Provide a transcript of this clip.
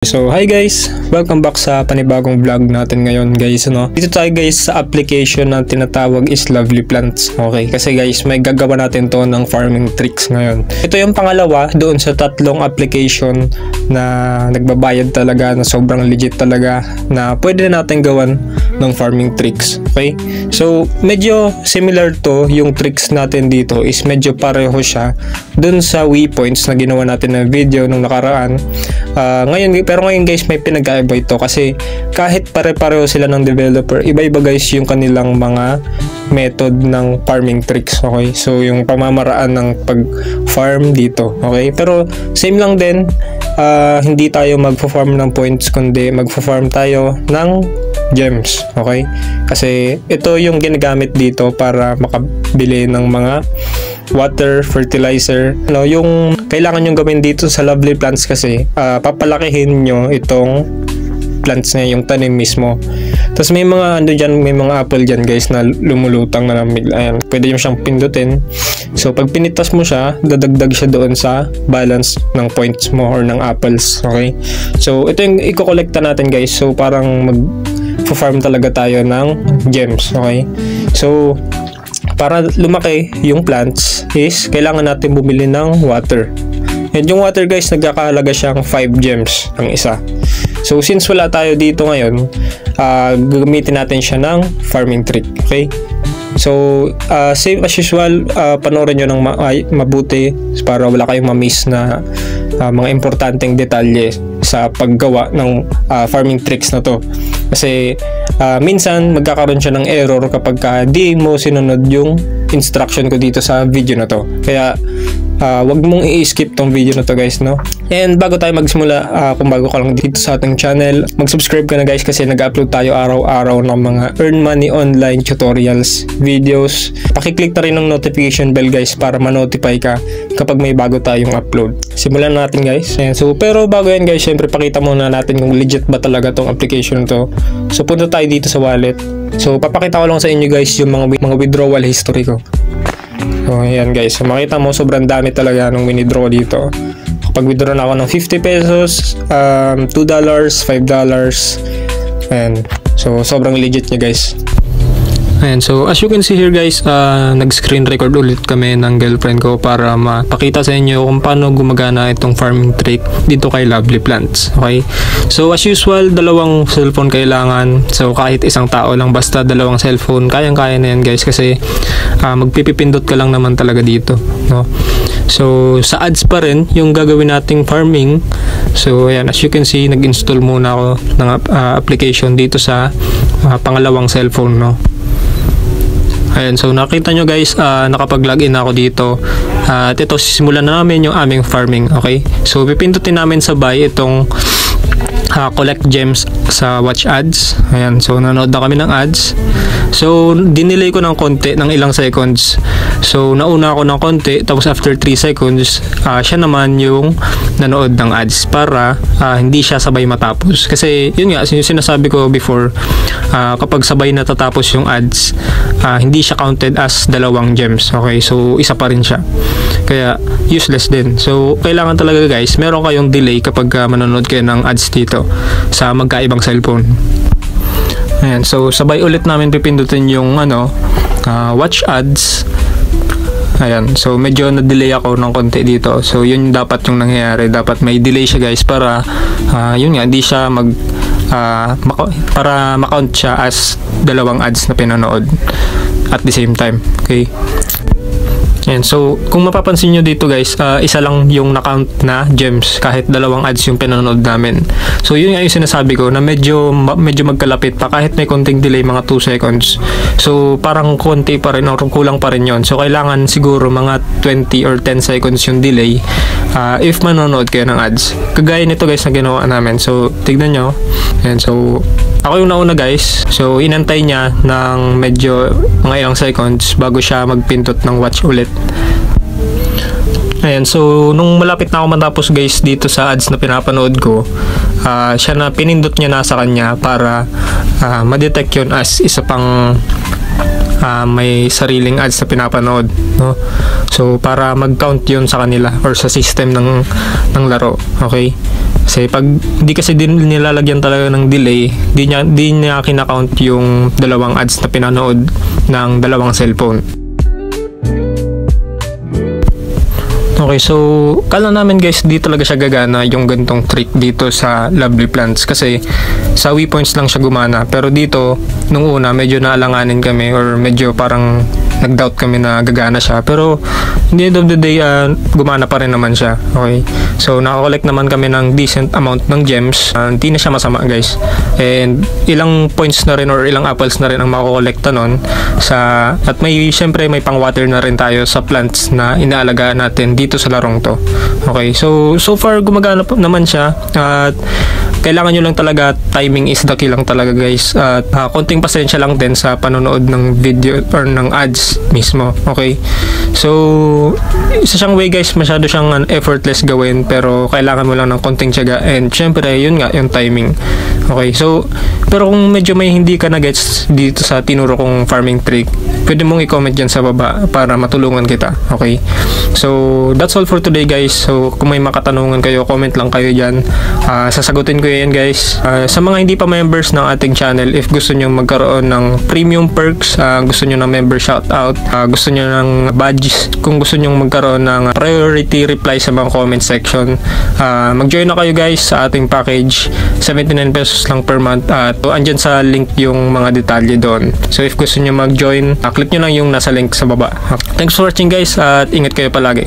So hi guys, welcome back sa panibagong vlog natin ngayon guys. Dito tayo guys sa application na tinatawag is Lovely Plants. Okay, kasi guys may gagawa natin to ng farming tricks ngayon. Ito yung pangalawa doon sa tatlong application na nagbabayad talaga, na sobrang legit talaga, na pwede natin gawan ng farming tricks. Okay, so medyo similar to yung tricks natin dito, is medyo pareho siya doon sa waypoints na ginawa natin na video nung nakaraan. Pero ngayon guys may pinagkaiba ito, kasi kahit pare-pareho sila ng developer, iba-iba guys yung kanilang mga method ng farming tricks. Okay, so yung pamamaraan ng pag-farm dito, okay, pero same lang din. Hindi tayo magpo-farm ng points, kundi magpo-farm tayo ng gems. Okay, kasi ito yung ginagamit dito para makabili ng mga water, fertilizer. Yung kailangan nyo gawin dito sa Lovely Plants kasi papalakihin nyo itong plants na yung tanim mismo. Tapos may mga may mga apple dyan guys na lumulutang na lamig. Ayan, pwede nyo siyang pindutin. So pag pinitas mo siya, dadagdag siya doon sa balance ng points mo or ng apples. Okay, so ito yung i-collecta natin guys. So parang mag-farm talaga tayo ng gems. Okay, so para lumaki yung plants is kailangan natin bumili ng water. And yung water guys, nagkakahalaga siyang 5 gems ang isa. So since wala tayo dito ngayon, gagamitin natin siya ng farming trick. Okay, so same as usual, panoorin nyo ng mabuti para wala kayong ma-miss na mga importanteng detalye sa paggawa ng farming tricks na to. Kasi minsan magkakaroon siya ng error kapag di mo sinunod yung instruction ko dito sa video na to. Kaya wag mong i-skip tong video na to guys, no? And bago tayo magsimula, kung bago ka lang dito sa ating channel, mag-subscribe ka na guys, kasi nag-upload tayo araw-araw ng mga earn money online tutorials, videos. Pakiclick na rin ng notification bell guys para ma-notify ka kapag may bago tayong upload. Simulan natin guys. Ayan, so pero bago yan guys, syempre pakita muna natin kung legit ba talaga tong application to. So punta tayo dito sa wallet. So papakita ko lang sa inyo guys yung mga withdrawal history ko. So ayan guys, so makita mo sobrang dami talaga nung withdraw dito. Kapag withdraw na ako ng 50 pesos, $2, $5, and so sobrang legit niya guys. Ayan, so as you can see here guys, nag-screen record ulit kami ng girlfriend ko para mapakita sa inyo kung paano gumagana itong farming trick dito kay Lovely Plants. Okay, so as usual, dalawang cellphone kailangan. So kahit isang tao lang, basta dalawang cellphone, kayang-kaya na yan guys, kasi magpipipindot ka lang naman talaga dito, no? So sa ads pa rin yung gagawin nating farming. So ayan, as you can see, nag-install muna ako ng application dito sa pangalawang cellphone, no? Ayan, so nakita nyo guys, nakapag-login ako dito. At ito, simulan na namin yung aming farming. Okay, so pipindutin namin sabay itong collect gems sa watch ads. Ayan, so nanood na kami ng ads. So dinelay ko ng konti, ng ilang seconds. So nauna ako ng konti, tapos after 3 seconds siya naman yung nanood ng ads, para hindi siya sabay matapos. Kasi yun nga, yung sinasabi ko before, kapag sabay natatapos yung ads, hindi siya counted as dalawang gems. Okay, so isa pa rin siya, kaya useless din. So kailangan talaga guys, meron kayong delay kapag manonood kayo ng ads dito sa magkaibang cellphone. Ayan, so sabay ulit namin pipindutin yung watch ads. Ayan, so medyo na-delay ako ng konti dito. So yun dapat yung nangyayari, dapat may delay siya guys, para yun nga, di siya para ma-count siya as dalawang ads na pinanood at the same time. Okay, and so kung mapapansin nyo dito guys, isa lang yung na-count na gems kahit dalawang ads yung pinanood namin. So yun nga yung sinasabi ko, na medyo magkalapit pa, kahit may konting delay, mga 2 seconds. So parang konti pa rin or kulang pa rin yun. So kailangan siguro mga 20 or 10 seconds yung delay if manonood kayo ng ads. Kagaya nito guys na ginawa namin. So tignan nyo. And so ako yung nauna guys, so inantay niya ng medyo mga ilang seconds bago siya magpindot ng watch ulit. Ayan, so nung malapit na ako matapos guys dito sa ads na pinapanood ko, siya na pinindot niya na sa kanya para ma-detect yun as isa pang may sariling ads na pinapanood, no? So para mag-count yun sa kanila or sa system ng laro. Okay, Kasi pag di kasi din nilalagyan talaga ng delay, di niya kinakount yung dalawang ads na pinanood ng dalawang cellphone. Okay, so kala namin guys di talaga siya gagana yung gantong trick dito sa Lovely Plants kasi sa Waypoints lang siya gumana, pero dito nung una medyo naalanganin kami or medyo parang nag-doubt kami na gagana siya, pero in the end of the day gumana pa rin naman siya. Okay, so nakakollect naman kami ng decent amount ng gems, hindi na siya masama guys, and ilang points na rin or ilang apples na rin ang makokolekta nun sa, at may syempre may pang water na rin tayo sa plants na inaalagaan natin dito sa larong to. Okay, so far gumagana naman siya, at kailangan nyo lang talaga, timing is the key lang talaga guys, at konting pasensya lang din sa panonood ng video or ng ads mismo. Okay, so isa siyang way guys, masyado siyang effortless gawin, pero kailangan mo lang ng konting tiyaga, and syempre yun nga yung timing. Okay, so pero kung medyo may hindi ka na gets dito sa tinuro kong farming trick, pwede mong i-comment dyan sa baba para matulungan kita. Okay, so that's all for today guys. So kung may makatanungan kayo, comment lang kayo dyan, sasagutin ko yan guys. Sa mga hindi pa members ng ating channel, if gusto nyo magkaroon ng premium perks, gusto nyo ng member shoutout, gusto nyo ng badges, kung gusto nyo magkaroon ng priority reply sa mga comment section, mag-join na kayo guys sa ating package. 79 pesos lang per month, at andyan sa link yung mga detalye doon. So if gusto nyo mag-join, click nyo lang yung nasa link sa baba. Thanks for watching guys, at ingat kayo palagi.